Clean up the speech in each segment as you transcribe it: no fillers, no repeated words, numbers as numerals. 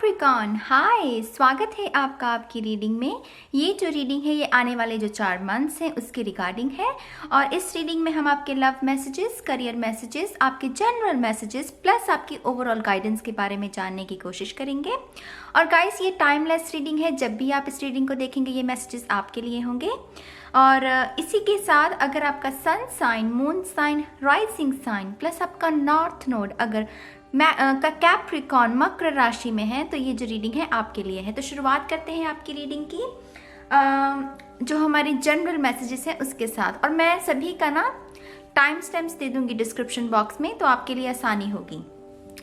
Capricorn, हाय, स्वागत है आपका आपकी रीडिंग में। ये जो रीडिंग है ये आने वाले जो 4 मंथ्स हैं उसके रिगार्डिंग है और इस रीडिंग में हम आपके लव मैसेजेस, करियर मैसेजेस, आपके जनरल मैसेजेस प्लस आपकी ओवरऑल गाइडेंस के बारे में जानने की कोशिश करेंगे। और गाइस, ये टाइमलेस रीडिंग है, जब भी आप इस रीडिंग को देखेंगे ये मैसेजेस आपके लिए होंगे। और इसी के साथ अगर आपका sun sign, moon sign, rising sign plus आपका नॉर्थ नोड अगर का कैप्रिकॉर्न मकर राशि में है तो ये जो रीडिंग है आपके लिए है। तो शुरुआत करते हैं आपकी रीडिंग की जो हमारी जनरल मैसेजेस है उसके साथ। और मैं सभी का ना टाइम स्टैम्प्स दे दूंगी डिस्क्रिप्शन बॉक्स में, तो आपके लिए आसानी होगी।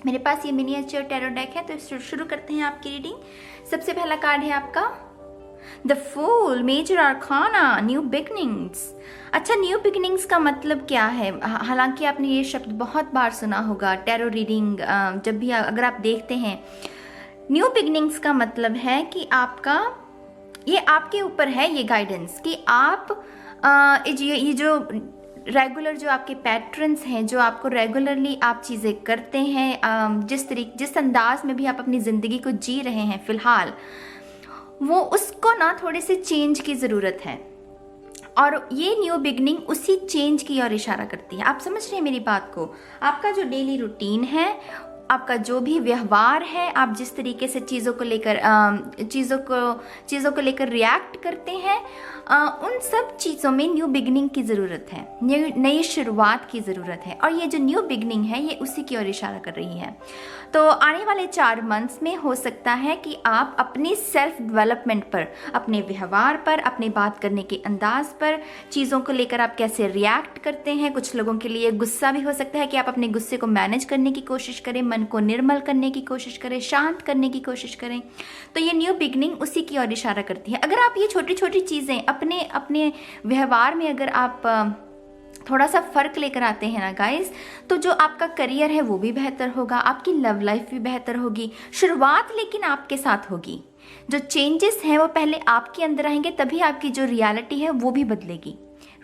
मेरे पास ये मिनिएचर टैरो डेक है, तो शुरू करते हैं आपकी रीडिंग। सबसे पहला कार्ड है आपका the fool, major arcana, new beginnings. अच्छा, न्यू बिगनिंग्स का मतलब क्या है? हालांकि आपने ये शब्द बहुत बार सुना होगा टैरो रीडिंग जब भी अगर आप देखते हैं। न्यू बिगनिंग्स का मतलब है कि आपका ये आपके ऊपर है ये गाइडेंस कि आप ये जो रेगुलर जो आपके पैटर्न्स हैं, जो आपको रेगुलरली आप चीज़ें करते हैं, जिस अंदाज में भी आप अपनी ज़िंदगी को जी रहे हैं फ़िलहाल, वो उसको ना थोड़े से चेंज की ज़रूरत है। और ये न्यू बिगनिंग उसी चेंज की ओर इशारा करती है। आप समझ रहे हैं मेरी बात को? आपका जो डेली रूटीन है, आपका जो भी व्यवहार है, आप जिस तरीके से चीज़ों को लेकर रिएक्ट करते हैं, उन सब चीज़ों में न्यू बिगनिंग की ज़रूरत है, नई शुरुआत की ज़रूरत है। और ये जो न्यू बिगनिंग है ये उसी की ओर इशारा कर रही है। तो आने वाले 4 मंथ्स में हो सकता है कि आप अपनी सेल्फ डेवलपमेंट पर, अपने व्यवहार पर, अपने बात करने के अंदाज पर, चीज़ों को लेकर आप कैसे रिएक्ट करते हैं। कुछ लोगों के लिए गुस्सा भी हो सकता है कि आप अपने गुस्से को मैनेज करने की कोशिश करें, मन को निर्मल करने की कोशिश करें, शांत करने की कोशिश करें। तो ये न्यू बिगनिंग उसी की ओर इशारा करती है। अगर आप ये छोटी छोटी चीज़ें अपने व्यवहार में अगर आप थोड़ा सा फर्क लेकर आते हैं ना गाइस, तो जो आपका करियर है वो भी बेहतर होगा, आपकी लव लाइफ भी बेहतर होगी। शुरुआत लेकिन आपके साथ होगी। जो चेंजेस हैं वो पहले आपके अंदर आएंगे, तभी आपकी जो रियलिटी है वो भी बदलेगी,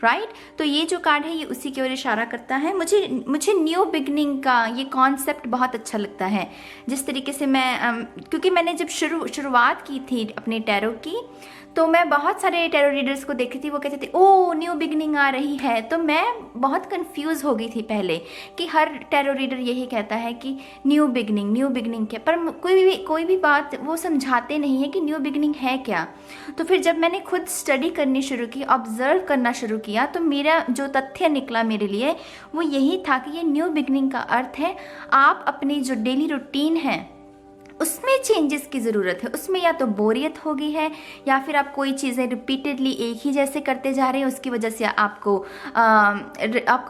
राइट? तो ये जो कार्ड है ये उसी की ओर इशारा करता है। मुझे न्यू बिगनिंग का ये कॉन्सेप्ट बहुत अच्छा लगता है। जिस तरीके से क्योंकि मैंने जब शुरुआत की थी अपने टैरो की, तो मैं बहुत सारे टैरो रीडर्स को देखी थी, वो कहते थे ओ न्यू बिगनिंग आ रही है। तो मैं बहुत कंफ्यूज हो गई थी पहले कि हर टैरो रीडर यही कहता है कि न्यू बिगनिंग क्या, पर कोई भी बात वो समझाते नहीं है कि न्यू बिगनिंग है क्या। तो फिर जब मैंने खुद स्टडी करनी शुरू की, ऑब्जर्व करना शुरू किया, तो मेरा जो तथ्य निकला मेरे लिए वो यही था कि ये न्यू बिगनिंग का अर्थ है आप अपनी जो डेली रूटीन है उसमें चेंजेस की ज़रूरत है। उसमें या तो बोरियत हो गई है या फिर आप कोई चीज़ें रिपीटेडली एक ही जैसे करते जा रहे हैं, उसकी वजह से आपको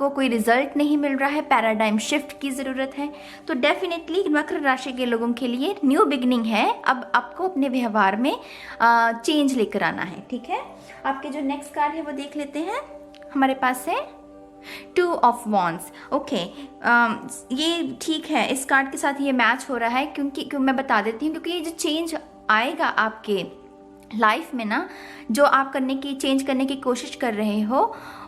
कोई रिजल्ट नहीं मिल रहा है, पैराडाइम शिफ्ट की ज़रूरत है। तो डेफिनेटली मकर राशि के लोगों के लिए न्यू बिगनिंग है। अब आपको अपने व्यवहार में चेंज लेकर आना है, ठीक है? आपके जो नेक्स्ट कार्ड है वो देख लेते हैं। हमारे पास है 2 ऑफ वॉन्ड्स। ओके, ये ठीक है, इस कार्ड के साथ ये मैच हो रहा है क्योंकि मैं बता देती हूँ, क्योंकि ये जो चेंज आएगा आपके लाइफ में ना, जो आप चेंज करने की कोशिश कर रहे हो,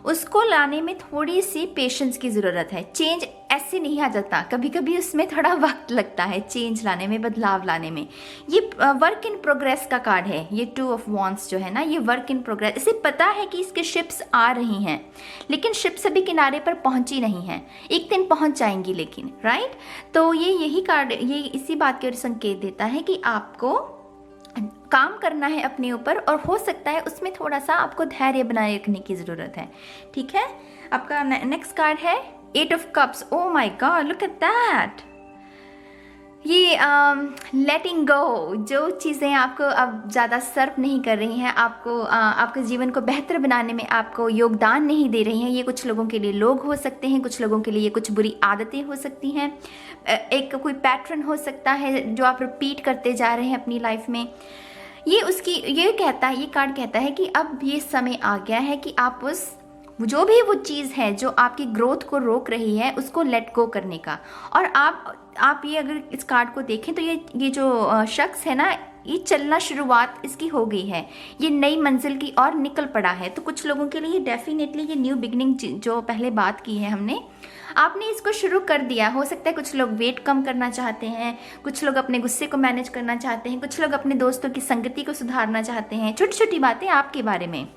उसको लाने में थोड़ी सी पेशेंस की ज़रूरत है। चेंज ऐसे नहीं आ जाता, कभी कभी उसमें थोड़ा वक्त लगता है चेंज लाने में, बदलाव लाने में। ये वर्क इन प्रोग्रेस का कार्ड है। ये 2 ऑफ वॉन्ड्स जो है ना, ये वर्क इन प्रोग्रेस। इसे पता है कि इसके शिप्स आ रही हैं, लेकिन शिप्स अभी किनारे पर पहुंची नहीं है, एक दिन पहुंच जाएंगी लेकिन, राइट? तो यही कार्ड ये इसी बात के संकेत देता है कि आपको काम करना है अपने ऊपर, और हो सकता है उसमें थोड़ा सा आपको धैर्य बनाए रखने की ज़रूरत है, ठीक है? आपका नेक्स्ट कार्ड है 8 of cups. Oh my God, look at that. ये लेटिंग गो, जो चीज़ें आपको अब ज़्यादा सर्व नहीं कर रही हैं, आपके जीवन को बेहतर बनाने में आपको योगदान नहीं दे रही हैं। ये कुछ लोगों के लिए लोग हो सकते हैं, कुछ लोगों के लिए कुछ बुरी आदतें हो सकती हैं, एक कोई पैटर्न हो सकता है जो आप रिपीट करते जा रहे हैं अपनी लाइफ में। ये कार्ड कहता है कि अब ये समय आ गया है कि आप जो भी वो चीज़ है जो आपकी ग्रोथ को रोक रही है उसको लेट गो करने का। और आप ये अगर इस कार्ड को देखें तो ये जो शख्स है ना, ये चलना शुरुआत इसकी हो गई है, ये नई मंजिल की ओर निकल पड़ा है। तो कुछ लोगों के लिए डेफिनेटली ये न्यू बिगनिंग जो पहले बात की है हमने, आपने इसको शुरू कर दिया। हो सकता है कुछ लोग वेट कम करना चाहते हैं, कुछ लोग अपने गुस्से को मैनेज करना चाहते हैं, कुछ लोग अपने दोस्तों की संगति को सुधारना चाहते हैं, छोटी छोटी बातें आपके बारे में।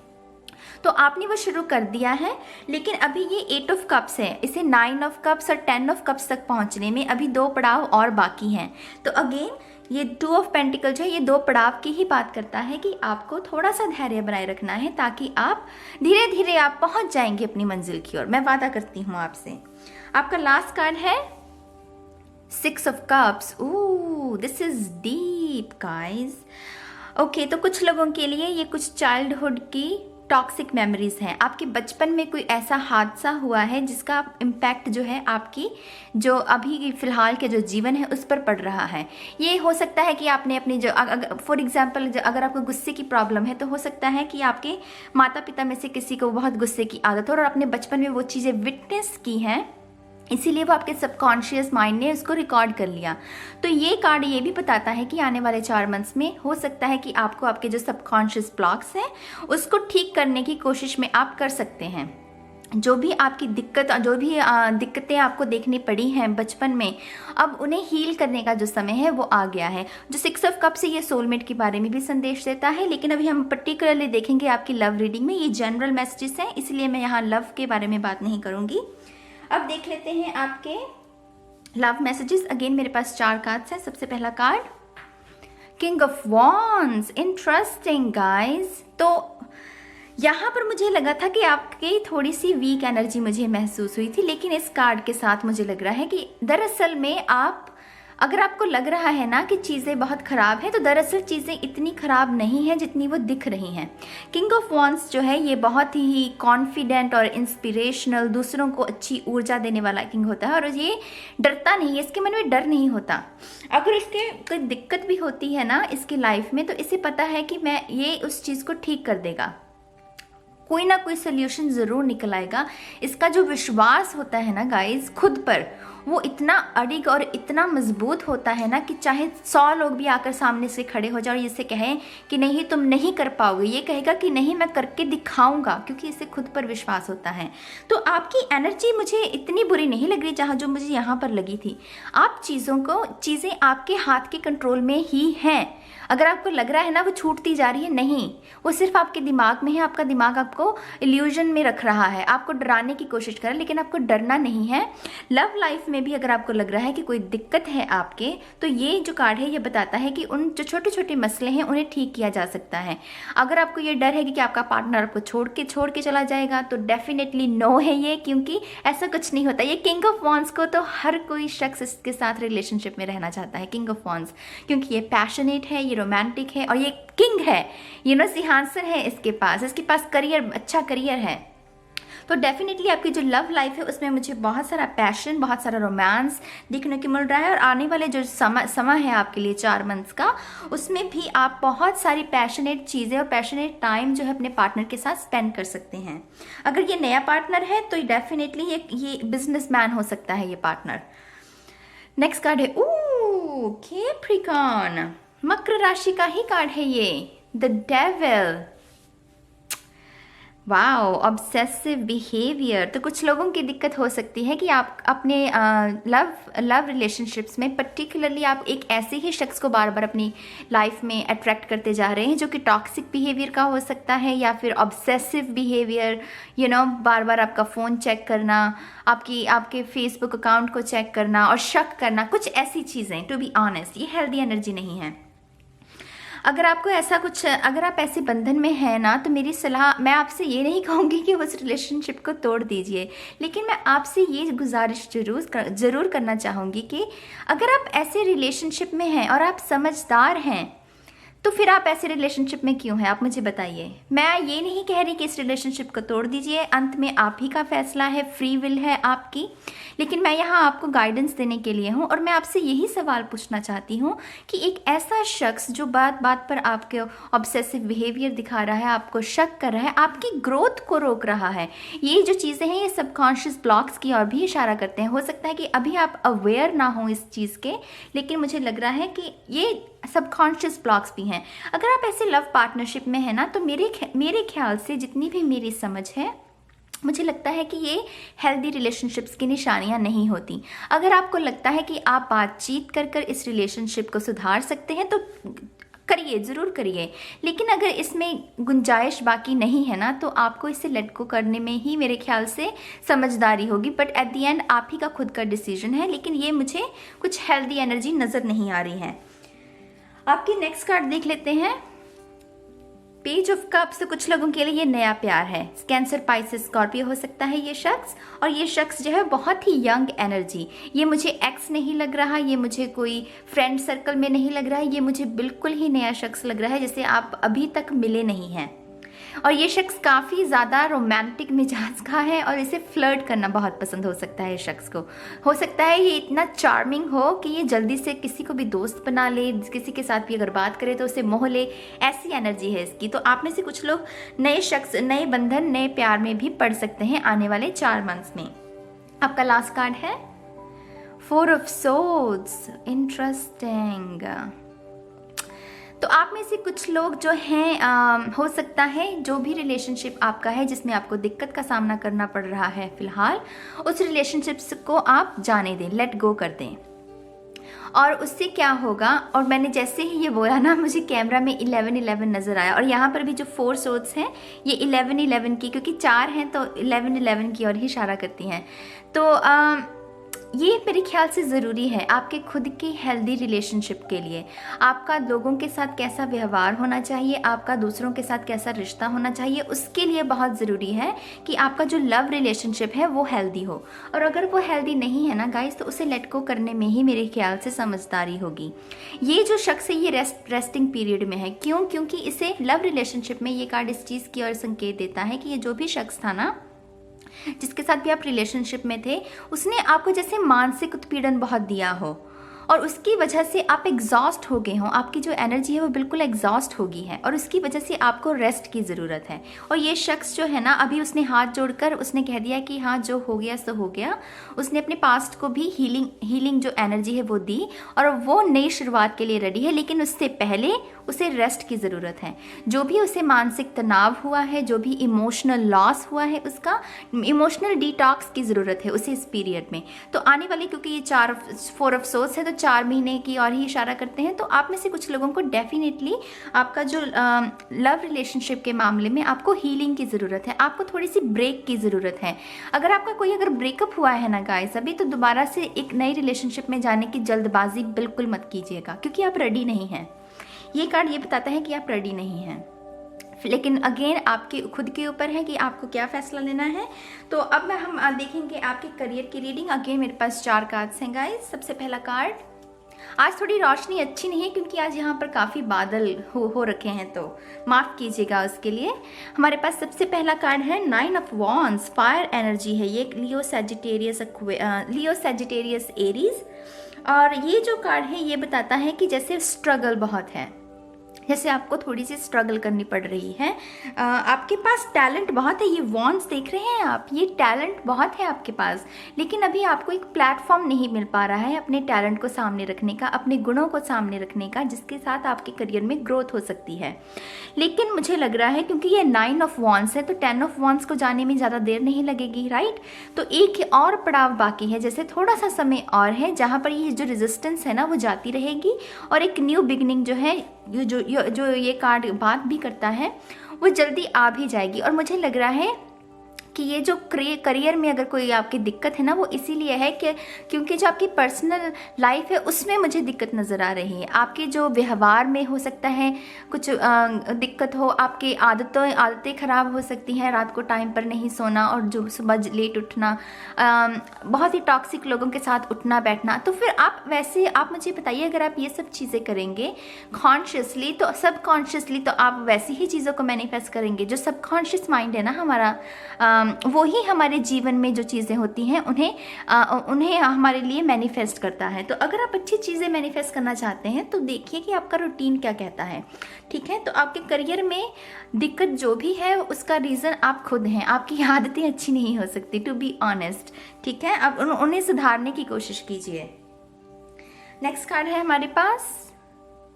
तो आपने वो शुरू कर दिया है, लेकिन अभी ये 8 ऑफ कप्स है, इसे 9 ऑफ कप्स और 10 ऑफ कप्स तक पहुंचने में अभी 2 पड़ाव और बाकी हैं। तो अगेन ये 2 ऑफ पेंटिकल्स है, ये 2 पड़ाव की ही बात करता है कि आपको थोड़ा सा धैर्य बनाए रखना है, ताकि आप धीरे धीरे आप पहुंच जाएंगे अपनी मंजिल की ओर। मैं वादा करती हूँ आपसे। आपका लास्ट कार्ड है 6 of cups. Oh, this is deep guys. Okay, तो कुछ लोगों के लिए ये कुछ चाइल्डहुड की टॉक्सिक मेमोरीज हैं। आपके बचपन में कोई ऐसा हादसा हुआ है जिसका इम्पैक्ट जो है आपकी जो अभी फिलहाल के जो जीवन है उस पर पड़ रहा है। ये हो सकता है कि आपने अपने जो फॉर एग्जांपल अगर आपको गुस्से की प्रॉब्लम है, तो हो सकता है कि आपके माता पिता में से किसी को बहुत गुस्से की आदत हो और आपने बचपन में वो चीज़ें विटनेस की हैं, इसीलिए वो आपके सबकॉन्शियस माइंड ने उसको रिकॉर्ड कर लिया। तो ये कार्ड ये भी बताता है कि आने वाले 4 मंथ्स में हो सकता है कि आपको आपके जो सबकॉन्शियस ब्लॉक्स हैं उसको ठीक करने की कोशिश में आप कर सकते हैं। जो भी आपकी दिक्कतें आपको देखनी पड़ी हैं बचपन में, अब उन्हें हील करने का जो समय है वो आ गया है। जो 6 ऑफ कप से ये सोलमेट के बारे में भी संदेश देता है, लेकिन अभी हम पर्टिकुलरली देखेंगे आपकी लव रीडिंग में। ये जनरल मैसेजेस हैं, इसलिए मैं यहाँ लव के बारे में बात नहीं करूँगी। अब देख लेते हैं आपके लव मैसेजेस। अगेन मेरे पास 4 कार्ड्स हैं। सबसे पहला card king of wands. Interesting guys. तो यहाँ पर मुझे लगा था कि आपकी थोड़ी सी वीक एनर्जी मुझे महसूस हुई थी, लेकिन इस कार्ड के साथ मुझे लग रहा है कि दरअसल में अगर आपको लग रहा है ना कि चीज़ें बहुत ख़राब है, तो दरअसल चीज़ें इतनी ख़राब नहीं हैं जितनी वो दिख रही हैं। किंग ऑफ वॉन्ड्स जो है ये बहुत ही कॉन्फिडेंट और इंस्पिरेशनल, दूसरों को अच्छी ऊर्जा देने वाला किंग होता है, और ये डरता नहीं है, इसके मन में डर नहीं होता। अगर इसके कोई दिक्कत भी होती है ना इसकी लाइफ में, तो इसे पता है कि ये उस चीज़ को ठीक कर देगा, कोई ना कोई सोल्यूशन ज़रूर निकल आएगा। इसका जो विश्वास होता है ना गाइस खुद पर, वो इतना अडिग और इतना मजबूत होता है ना कि चाहे 100 लोग भी आकर सामने से खड़े हो जाए और इसे कहें कि नहीं तुम नहीं कर पाओगे, ये कहेगा कि नहीं मैं करके दिखाऊंगा, क्योंकि इसे खुद पर विश्वास होता है। तो आपकी एनर्जी मुझे इतनी बुरी नहीं लग रही जहाँ जो मुझे यहाँ पर लगी थी। आप चीज़ें आपके हाथ के कंट्रोल में ही हैं। अगर आपको लग रहा है ना वो छूटती जा रही है, नहीं, वो सिर्फ आपके दिमाग में है। आपका दिमाग आपको इल्यूजन में रख रहा है, आपको डराने की कोशिश कर रहा है, लेकिन आपको डरना नहीं है। लव लाइफ में भी अगर आपको लग रहा है कि कोई दिक्कत है आपके, तो ये जो कार्ड है ये बताता है कि उन जो छोटे छोटे मसले हैं उन्हें ठीक किया जा सकता है। अगर आपको ये डर है कि आपका पार्टनर आपको छोड़ के चला जाएगा, तो डेफिनेटली नो है ये, क्योंकि ऐसा कुछ नहीं होता। ये किंग ऑफ वॉन्ड्स को तो हर कोई शख्स इसके साथ रिलेशनशिप में रहना चाहता है, किंग ऑफ वॉन्ड्स, क्योंकि ये पैशनेट है, रोमांटिक है और ये किंग है, सिंहासन है इसके पास करियर, अच्छा करियर है। तो डेफिनेटली आपकी जो लव लाइफ है उसमें मुझे बहुत सारा पैशन, बहुत सारा रोमांस देखने को मिल रहा है, और आने वाले जो समय है आपके लिए 4 मंथ्स का, उसमें भी आप बहुत सारी पैशनेट चीज़ें और पैशनेट टाइम जो है अपने पार्टनर के साथ स्पेंड कर सकते हैं। अगर ये नया पार्टनर है तो डेफिनेटली ये बिजनेसमैन हो सकता है ये पार्टनर। नेक्स्ट कार्ड है कैप्रिकॉर्न। मकर राशि का ही कार्ड है ये, the devil. Wow, obsessive behaviour. तो कुछ लोगों की दिक्कत हो सकती है कि आप अपने लव रिलेशनशिप्स में पर्टिकुलरली आप एक ऐसे ही शख्स को बार बार अपनी लाइफ में अट्रैक्ट करते जा रहे हैं जो कि टॉक्सिक बिहेवियर का हो सकता है, या फिर ऑब्सेसिव बिहेवियर, बार बार आपका फ़ोन चेक करना, आपके फेसबुक अकाउंट को चेक करना और शक करना, कुछ ऐसी चीज़ें। टू बी ऑनेस्ट, ये हेल्दी एनर्जी नहीं है। अगर आप ऐसे बंधन में हैं ना, तो मेरी सलाह, मैं आपसे ये नहीं कहूँगी कि उस रिलेशनशिप को तोड़ दीजिए, लेकिन मैं आपसे ये गुजारिश ज़रूर करना चाहूँगी कि अगर आप ऐसे रिलेशनशिप में हैं और आप समझदार हैं, तो फिर आप ऐसे रिलेशनशिप में क्यों हैं, आप मुझे बताइए। मैं ये नहीं कह रही कि इस रिलेशनशिप को तोड़ दीजिए, अंत में आप ही का फैसला है, फ्री विल है आपकी, लेकिन मैं यहाँ आपको गाइडेंस देने के लिए हूँ। और मैं आपसे यही सवाल पूछना चाहती हूँ कि एक ऐसा शख्स जो बात बात पर आपके ऑब्सेसिव बिहेवियर दिखा रहा है, आपको शक कर रहा है, आपकी ग्रोथ को रोक रहा है, ये जो चीज़ें हैं ये सबकॉन्शियस ब्लॉक्स की ओर भी इशारा करते हैं। हो सकता है कि अभी आप अवेयर ना हो इस चीज़ के, लेकिन मुझे लग रहा है कि ये सबकॉन्शियस ब्लॉक्स भी हैं। अगर आप ऐसे लव पार्टनरशिप में है ना, तो मेरे ख्याल से, जितनी भी मेरी समझ है, मुझे लगता है कि ये हेल्दी रिलेशनशिप्स की निशानियां नहीं होती। अगर आपको लगता है कि आप बातचीत कर कर इस रिलेशनशिप को सुधार सकते हैं तो करिए, ज़रूर करिए। लेकिन अगर इसमें गुंजाइश बाकी नहीं है ना, तो आपको इसे लेट गो करने में ही मेरे ख्याल से समझदारी होगी। बट एट द एंड आप ही का खुद का डिसीजन है। लेकिन ये मुझे कुछ हेल्दी एनर्जी नज़र नहीं आ रही है। आपकी नेक्स्ट कार्ड देख लेते हैं, पेज ऑफ कप्स। तो कुछ लोगों के लिए ये नया प्यार है। कैंसर, पाइसेस, स्कॉर्पियो हो सकता है ये शख्स। और ये शख्स जो है बहुत ही यंग एनर्जी। ये मुझे एक्स नहीं लग रहा, ये मुझे कोई फ्रेंड सर्कल में नहीं लग रहा है, ये मुझे बिल्कुल ही नया शख्स लग रहा है जिसे आप अभी तक मिले नहीं हैं। और ये शख्स काफ़ी ज़्यादा रोमांटिक मिजाज का है और इसे फ्लर्ट करना बहुत पसंद हो सकता है। इस शख्स को हो सकता है ये इतना चार्मिंग हो कि ये जल्दी से किसी को भी दोस्त बना ले, किसी के साथ भी अगर बात करे तो उसे मोह ले, ऐसी एनर्जी है इसकी। तो आप में से कुछ लोग नए शख्स, नए बंधन, नए प्यार में भी पड़ सकते हैं आने वाले 4 मंथ्स में। आपका लास्ट कार्ड है 4 ऑफ सोर्ड्स। इंटरेस्टिंग। तो आप में से कुछ लोग जो हैं, हो सकता है जो भी रिलेशनशिप आपका है जिसमें आपको दिक्कत का सामना करना पड़ रहा है फिलहाल, उस रिलेशनशिप्स को आप जाने दें, लेट गो कर दें। और उससे क्या होगा, और मैंने जैसे ही ये बोला ना, मुझे कैमरा में 11-11 नज़र आया। और यहाँ पर भी जो 4 सोर्स हैं ये 11-11 की, क्योंकि 4 हैं तो 11-11 की ओर ही इशारा करती हैं। तो ये मेरे ख्याल से ज़रूरी है आपके खुद की हेल्दी रिलेशनशिप के लिए। आपका लोगों के साथ कैसा व्यवहार होना चाहिए, आपका दूसरों के साथ कैसा रिश्ता होना चाहिए, उसके लिए बहुत ज़रूरी है कि आपका जो लव रिलेशनशिप है वो हेल्दी हो। और अगर वो हेल्दी नहीं है ना गाइस, तो उसे लेट गो करने में ही मेरे ख्याल से समझदारी होगी। ये जो शख्स है ये रेस्टिंग पीरियड में है। क्यों? क्योंकि इसे लव रिलेशनशिप में ये कार्ड इस चीज़ की ओर संकेत देता है कि ये जो भी शख्स था ना, जिसके साथ भी आप रिलेशनशिप में थे, उसने आपको जैसे मानसिक उत्पीड़न बहुत दिया हो और उसकी वजह से आप एग्जॉस्ट हो गए हों। आपकी जो एनर्जी है वो बिल्कुल एग्जॉस्ट हो गई है और उसकी वजह से आपको रेस्ट की ज़रूरत है। और ये शख्स जो है ना, अभी उसने हाथ जोड़कर उसने कह दिया कि हाँ, जो हो गया सो हो गया। उसने अपने पास्ट को भी हीलिंग जो एनर्जी है वो दी और वो नई शुरुआत के लिए रेडी है। लेकिन उससे पहले उसे रेस्ट की ज़रूरत है। जो भी उसे मानसिक तनाव हुआ है, जो भी इमोशनल लॉस हुआ है, उसका इमोशनल डिटॉक्स की ज़रूरत है उसे इस पीरियड में। तो आने वाले, क्योंकि ये 4 ऑफ सोर्स है तो 4 महीने की और ही इशारा करते हैं। तो आप में से कुछ लोगों को डेफिनेटली आपका जो लव रिलेशनशिप के मामले में आपको हीलिंग की ज़रूरत है, आपको थोड़ी सी ब्रेक की ज़रूरत है। अगर आपका कोई अगर ब्रेकअप हुआ है ना गाइस अभी, तो दोबारा से एक नई रिलेशनशिप में जाने की जल्दबाजी बिल्कुल मत कीजिएगा, क्योंकि आप रेडी नहीं हैं। ये कार्ड ये बताता है कि आप रेडी नहीं हैं। लेकिन अगेन आपके खुद के ऊपर है कि आपको क्या फैसला लेना है। तो अब हम देखेंगे आपके करियर की रीडिंग। अगेन मेरे पास 4 कार्ड्स हैं गाइस। सबसे पहला कार्ड, आज थोड़ी रोशनी अच्छी नहीं है क्योंकि आज यहाँ पर काफ़ी बादल हो रखे हैं, तो माफ़ कीजिएगा उसके लिए। हमारे पास सबसे पहला कार्ड है 9 ऑफ वॉन्ड्स। फायर एनर्जी है ये, लियो सैजिटेरियस एरीज। और ये जो कार्ड है ये बताता है कि जैसे स्ट्रगल बहुत है, जैसे आपको थोड़ी सी स्ट्रगल करनी पड़ रही है। आपके पास टैलेंट बहुत है, ये वॉन्ड्स देख रहे हैं आप, ये टैलेंट बहुत है आपके पास, लेकिन अभी आपको एक प्लेटफॉर्म नहीं मिल पा रहा है अपने टैलेंट को सामने रखने का, अपने गुणों को सामने रखने का, जिसके साथ आपके करियर में ग्रोथ हो सकती है। लेकिन मुझे लग रहा है क्योंकि ये 9 ऑफ वॉन्ड्स है तो 10 ऑफ वॉन्ड्स को जाने में ज़्यादा देर नहीं लगेगी, राइट। तो एक और पड़ाव बाकी है, जैसे थोड़ा सा समय और है जहाँ पर ये जो रेजिस्टेंस है ना वो जाती रहेगी और एक न्यू बिगिनिंग जो है, जो ये कार्ड बात भी करता है, वो जल्दी आ भी जाएगी। और मुझे लग रहा है कि ये जो करियर में अगर कोई आपकी दिक्कत है ना, वो इसीलिए है कि क्योंकि जो आपकी पर्सनल लाइफ है उसमें मुझे दिक्कत नज़र आ रही है। आपके जो व्यवहार में हो सकता है कुछ दिक्कत हो, आपकी आदतें ख़राब हो सकती हैं, रात को टाइम पर नहीं सोना और जो सुबह लेट उठना, बहुत ही टॉक्सिक लोगों के साथ उठना बैठना। तो फिर आप मुझे बताइए, अगर आप ये सब चीज़ें करेंगे कॉन्शियसली तो सबकॉन्शियसली, तो आप वैसी ही चीज़ों को मैनिफेस्ट करेंगे। जो सबकॉन्शियस माइंड है ना हमारा, वो ही हमारे जीवन में जो चीज़ें होती हैं उन्हें हमारे लिए मैनिफेस्ट करता है। तो अगर आप अच्छी चीज़ें मैनिफेस्ट करना चाहते हैं तो देखिए कि आपका रूटीन क्या कहता है, ठीक है। तो आपके करियर में दिक्कत जो भी है उसका रीज़न आप खुद हैं, आपकी आदतें अच्छी नहीं हो सकती, टू बी ऑनेस्ट, ठीक है। आप उन्हें सुधारने की कोशिश कीजिए। नेक्स्ट कार्ड है हमारे पास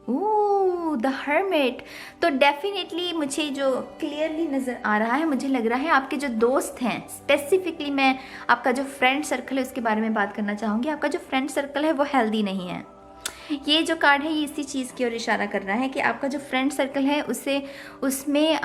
ओह, द हर्मिट। तो डेफिनेटली मुझे जो क्लियरली नज़र आ रहा है, मुझे लग रहा है आपके जो दोस्त हैं, स्पेसिफिकली मैं आपका जो फ्रेंड सर्कल है उसके बारे में बात करना चाहूँगी। आपका जो फ्रेंड सर्कल है वो हेल्दी नहीं है। ये जो कार्ड है ये इसी चीज़ की ओर इशारा कर रहा है कि आपका जो फ्रेंड सर्कल है उसमें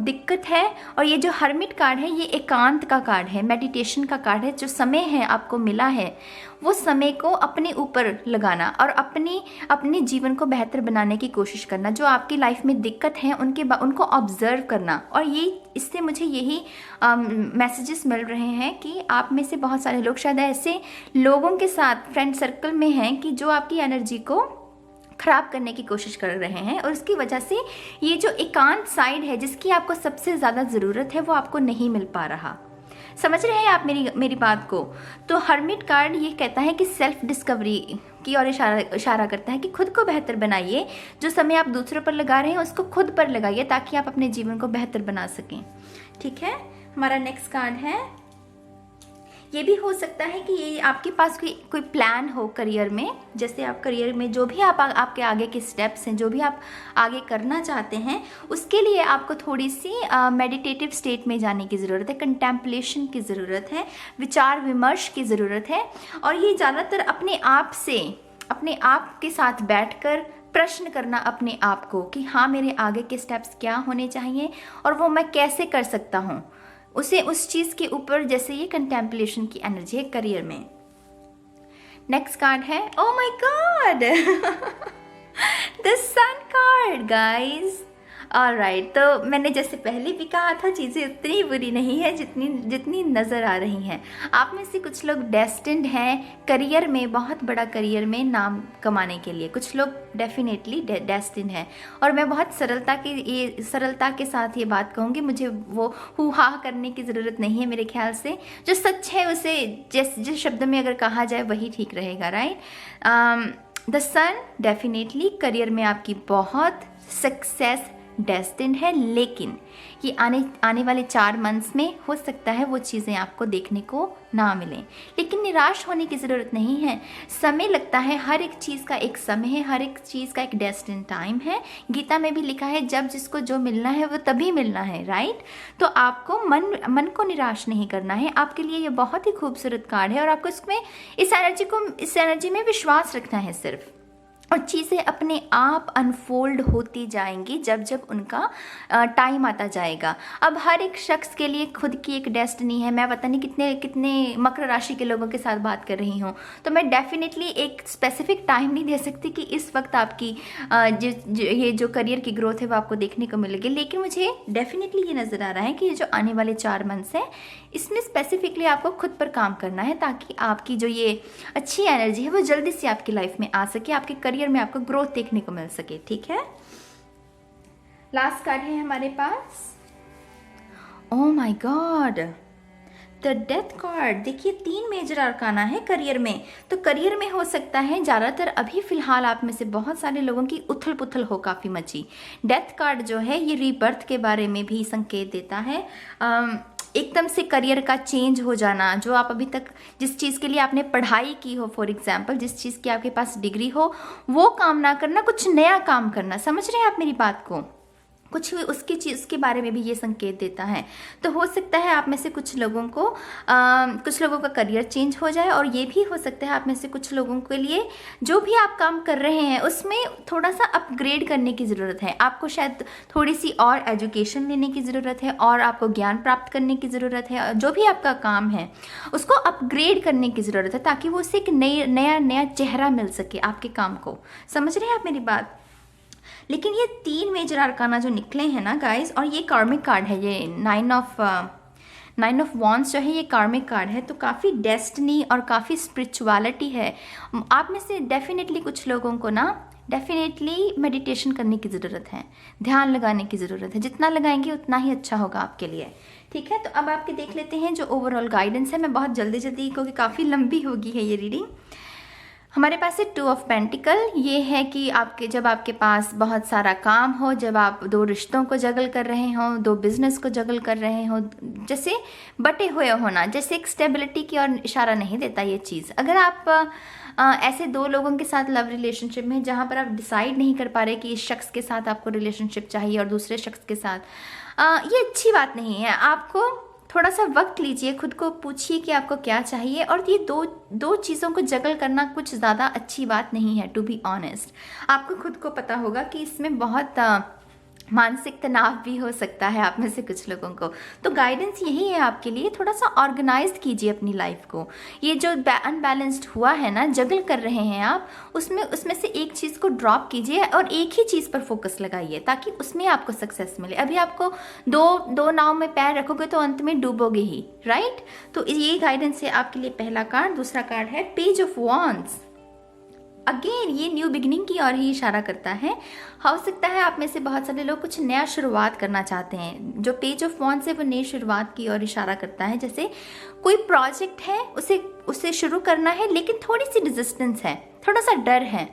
दिक्कत है। और ये जो हर्मिट कार्ड है ये एकांत का कार्ड है, मेडिटेशन का कार्ड है। जो समय है आपको मिला है वो समय को अपने ऊपर लगाना और अपने जीवन को बेहतर बनाने की कोशिश करना। जो आपकी लाइफ में दिक्कत है उनको ऑब्जर्व करना। और ये इससे मुझे यही मैसेजेस मिल रहे हैं कि आप में से बहुत सारे लोग शायद ऐसे लोगों के साथ फ्रेंड सर्कल में हैं कि जो आपकी एनर्जी को खराब करने की कोशिश कर रहे हैं, और उसकी वजह से ये जो एकांत साइड है जिसकी आपको सबसे ज़्यादा ज़रूरत है वो आपको नहीं मिल पा रहा। समझ रहे हैं आप मेरी बात को? तो हर्मिट कार्ड ये कहता है कि सेल्फ डिस्कवरी की ओर इशारा करता है कि खुद को बेहतर बनाइए। जो समय आप दूसरों पर लगा रहे हैं उसको खुद पर लगाइए ताकि आप अपने जीवन को बेहतर बना सकें। ठीक है, हमारा नेक्स्ट कार्ड है, ये भी हो सकता है कि ये आपके पास कोई प्लान हो करियर में। जैसे आप करियर में जो भी आपके आगे के स्टेप्स हैं, जो भी आप आगे करना चाहते हैं, उसके लिए आपको थोड़ी सी मेडिटेटिव स्टेट में जाने की ज़रूरत है, कंटेम्पलेशन की ज़रूरत है, विचार विमर्श की ज़रूरत है। और ये ज़्यादातर अपने आप के साथ बैठकर प्रश्न करना अपने आप को कि हाँ, मेरे आगे के स्टेप्स क्या होने चाहिए और वो मैं कैसे कर सकता हूँ, उस चीज़ के ऊपर। जैसे ये कंटेम्पलेशन की एनर्जी है करियर में। नेक्स्ट कार्ड है, oh my God, the sun card guys. Alright, तो मैंने जैसे पहले भी कहा था चीज़ें उतनी बुरी नहीं है जितनी नज़र आ रही हैं। आप में से कुछ लोग डेस्टिन्ड हैं करियर में, बहुत बड़ा करियर में नाम कमाने के लिए। कुछ लोग डेफिनेटली डेस्टिन्ड हैं। और मैं बहुत सरलता के साथ ये बात कहूँगी, मुझे वो हु-हा करने की ज़रूरत नहीं है। मेरे ख्याल से जो सच है उसे जिस शब्द में अगर कहा जाए वही ठीक रहेगा, right. The sun definitely career में आपकी बहुत सक्सेस डेस्टिन्ड है, लेकिन ये आने वाले 4 मंथ्स में हो सकता है वो चीज़ें आपको देखने को ना मिलें। लेकिन निराश होने की ज़रूरत नहीं है। समय लगता है, हर एक चीज़ का एक समय है, हर एक चीज़ का एक डेस्टिन टाइम है। गीता में भी लिखा है जब जिसको जो मिलना है वो तभी मिलना है, राइट। तो आपको मन को निराश नहीं करना है। आपके लिए ये बहुत ही खूबसूरत कार्ड है और आपको इस एनर्जी में विश्वास रखना है सिर्फ। और चीज़ें अपने आप अनफोल्ड होती जाएंगी जब उनका टाइम आता जाएगा। अब हर एक शख्स के लिए खुद की एक डेस्टिनी है। मैं पता नहीं कितने मकर राशि के लोगों के साथ बात कर रही हूँ, तो मैं डेफिनेटली एक स्पेसिफिक टाइम नहीं दे सकती कि इस वक्त आपकी ये जो करियर की ग्रोथ है वो आपको देखने को मिलेगी। लेकिन मुझे डेफिनेटली ये नज़र आ रहा है कि ये जो आने वाले 4 मंथ्स हैं इसमें स्पेसिफिकली आपको खुद पर काम करना है ताकि आपकी जो ये अच्छी एनर्जी है वो जल्दी से आपकी लाइफ में आ सके, आपके करियर में आपको ग्रोथ देखने को मिल सके। ठीक है, लास्ट कार्ड है हमारे पास, oh my God, the death card. देखिए 3 मेजर अरकाना है करियर में। तो करियर में हो सकता है ज़्यादातर अभी फिलहाल आप में से बहुत सारे लोगों की उथल पुथल हो काफ़ी मची। डेथ कार्ड जो है ये रीबर्थ के बारे में भी संकेत देता है। एकदम से करियर का चेंज हो जाना, जो आप अभी तक जिस चीज़ के लिए आपने पढ़ाई की हो, फॉर एग्जांपल जिस चीज़ की आपके पास डिग्री हो, वो काम ना करना, कुछ नया काम करना। समझ रहे हैं आप मेरी बात को? कुछ उसकी चीज़ के बारे में भी ये संकेत देता है। तो हो सकता है आप में से कुछ लोगों का करियर चेंज हो जाए, और ये भी हो सकता है आप में से कुछ लोगों के लिए जो भी आप काम कर रहे हैं उसमें थोड़ा सा अपग्रेड करने की ज़रूरत है। आपको शायद थोड़ी सी और एजुकेशन लेने की ज़रूरत है, और आपको ज्ञान प्राप्त करने की ज़रूरत है। जो भी आपका काम है उसको अपग्रेड करने की ज़रूरत है ताकि वो उसे एक नया चेहरा मिल सके आपके काम को। समझ रहे हैं आप मेरी बात? लेकिन ये 3 मेजर अरकाना जो निकले हैं ना गाइस, और ये कार्मिक कार्ड है, ये 9 ऑफ वॉन्ड्स जो है ये कार्मिक कार्ड है। तो काफ़ी डेस्टिनी और काफ़ी स्पिरिचुअलिटी है। आप में से डेफिनेटली कुछ लोगों को ना डेफिनेटली मेडिटेशन करने की ज़रूरत है, ध्यान लगाने की ज़रूरत है। जितना लगाएंगे उतना ही अच्छा होगा आपके लिए। ठीक है, तो अब आपके देख लेते हैं जो ओवरऑल गाइडेंस है। मैं बहुत जल्दी क्योंकि काफ़ी लंबी होगी है ये रीडिंग। हमारे पास है 2 ऑफ पेंटिकल। ये है कि जब आपके पास बहुत सारा काम हो, जब आप 2 रिश्तों को जगल कर रहे हो, 2 बिजनेस को जगल कर रहे हो, जैसे बटे हुए होना, जैसे एक स्टेबिलिटी की ओर इशारा नहीं देता ये चीज़। अगर आप ऐसे दो लोगों के साथ लव रिलेशनशिप में जहाँ पर आप डिसाइड नहीं कर पा रहे कि इस शख्स के साथ आपको रिलेशनशिप चाहिए और दूसरे शख्स के साथ, ये अच्छी बात नहीं है। आपको थोड़ा सा वक्त लीजिए, खुद को पूछिए कि आपको क्या चाहिए, और ये दो चीज़ों को जगल करना कुछ ज़्यादा अच्छी बात नहीं है, टू बी ऑनेस्ट। आपको खुद को पता होगा कि इसमें बहुत मानसिक तनाव भी हो सकता है आप में से कुछ लोगों को। तो गाइडेंस यही है आपके लिए, थोड़ा सा ऑर्गेनाइज कीजिए अपनी लाइफ को। ये जो अनबैलेंस्ड हुआ है ना, जगल कर रहे हैं आप, उसमें से एक चीज़ को ड्रॉप कीजिए और एक ही चीज़ पर फोकस लगाइए, ताकि उसमें आपको सक्सेस मिले। अभी आपको दो नाव में पैर रखोगे तो अंत में डूबोगे ही, राइट। तो ये गाइडेंस है आपके लिए पहला कार्ड। दूसरा कार्ड है पेज ऑफ वॉन्ड्स। अगेन ये न्यू बिगिनिंग की ओर ही इशारा करता है। हो सकता है आप में से बहुत सारे लोग कुछ नया शुरुआत करना चाहते हैं। जो पेज ऑफ वॉन्ड्स है वो नई शुरुआत की ओर इशारा करता है। जैसे कोई प्रोजेक्ट है, उसे शुरू करना है, लेकिन थोड़ी सी रेजिस्टेंस है, थोड़ा सा डर है।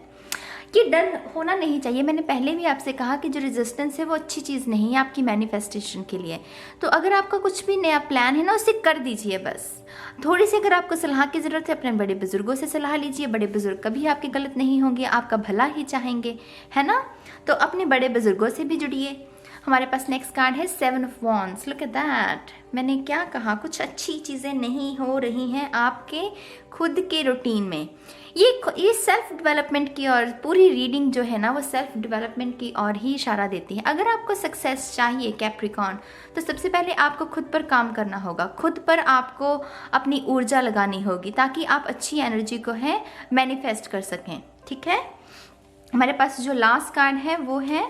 ये डर होना नहीं चाहिए। मैंने पहले भी आपसे कहा कि जो रेजिस्टेंस है वो अच्छी चीज़ नहीं है आपकी मैनिफेस्टेशन के लिए। तो अगर आपका कुछ भी नया प्लान है ना, उसे कर दीजिए बस। थोड़ी सी अगर आपको सलाह की ज़रूरत है, अपने बड़े बुजुर्गों से सलाह लीजिए। बड़े बुजुर्ग कभी आपके गलत नहीं होंगे, आपका भला ही चाहेंगे, है ना। तो अपने बड़े बुजुर्गों से भी जुड़िए। हमारे पास नेक्स्ट कार्ड है 7 of wands. Look at that. मैंने क्या कहा, कुछ अच्छी चीज़ें नहीं हो रही हैं आपके खुद के रूटीन में। ये सेल्फ डेवलपमेंट की और पूरी रीडिंग जो है ना, वो सेल्फ डेवलपमेंट की ओर ही इशारा देती है। अगर आपको सक्सेस चाहिए कैप्रिकॉर्न, तो सबसे पहले आपको खुद पर काम करना होगा। खुद पर आपको अपनी ऊर्जा लगानी होगी, ताकि आप अच्छी एनर्जी को है मैनिफेस्ट कर सकें, ठीक है। हमारे पास जो लास्ट कार्ड है वो है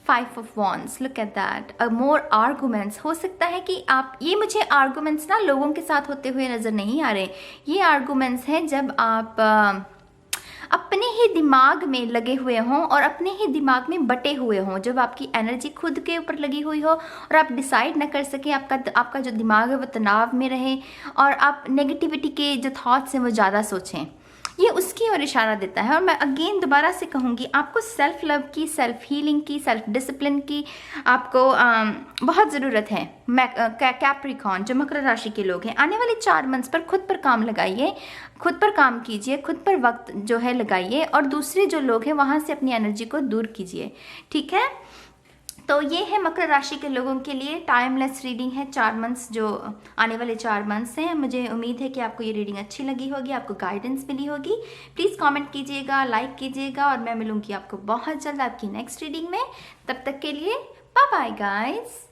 5 of wands. Look at that. More arguments. हो सकता है कि आप, ये मुझे आर्गूमेंट्स ना लोगों के साथ होते हुए नज़र नहीं आ रहे। ये आर्गूमेंट्स हैं जब आप अपने ही दिमाग में लगे हुए हों और अपने ही दिमाग में बटे हुए हों, जब आपकी एनर्जी खुद के ऊपर लगी हुई हो और आप डिसाइड ना कर सकें, आपका जो दिमाग है वो तनाव में रहे और आप नेगेटिविटी के जो थॉट्स हैं वो ज़्यादा सोचें। ये उसकी ओर इशारा देता है। और मैं अगेन दोबारा से कहूँगी, आपको सेल्फ लव की, सेल्फ हीलिंग की, सेल्फ डिसिप्लिन की आपको बहुत ज़रूरत है। कैप्रिकॉर्न जो मकर राशि के लोग हैं, आने वाले 4 मंथ्स पर खुद पर काम लगाइए, खुद पर काम कीजिए, खुद पर वक्त जो है लगाइए, और दूसरे जो लोग हैं वहाँ से अपनी एनर्जी को दूर कीजिए, ठीक है। तो ये है मकर राशि के लोगों के लिए टाइमलेस रीडिंग है। 4 मंथ्स जो आने वाले 4 मंथ्स हैं। मुझे उम्मीद है कि आपको ये रीडिंग अच्छी लगी होगी, आपको गाइडेंस मिली होगी। प्लीज़ कमेंट कीजिएगा, लाइक कीजिएगा, और मैं मिलूंगी आपको बहुत जल्द आपकी नेक्स्ट रीडिंग में। तब तक के लिए बाय बाय गाइस।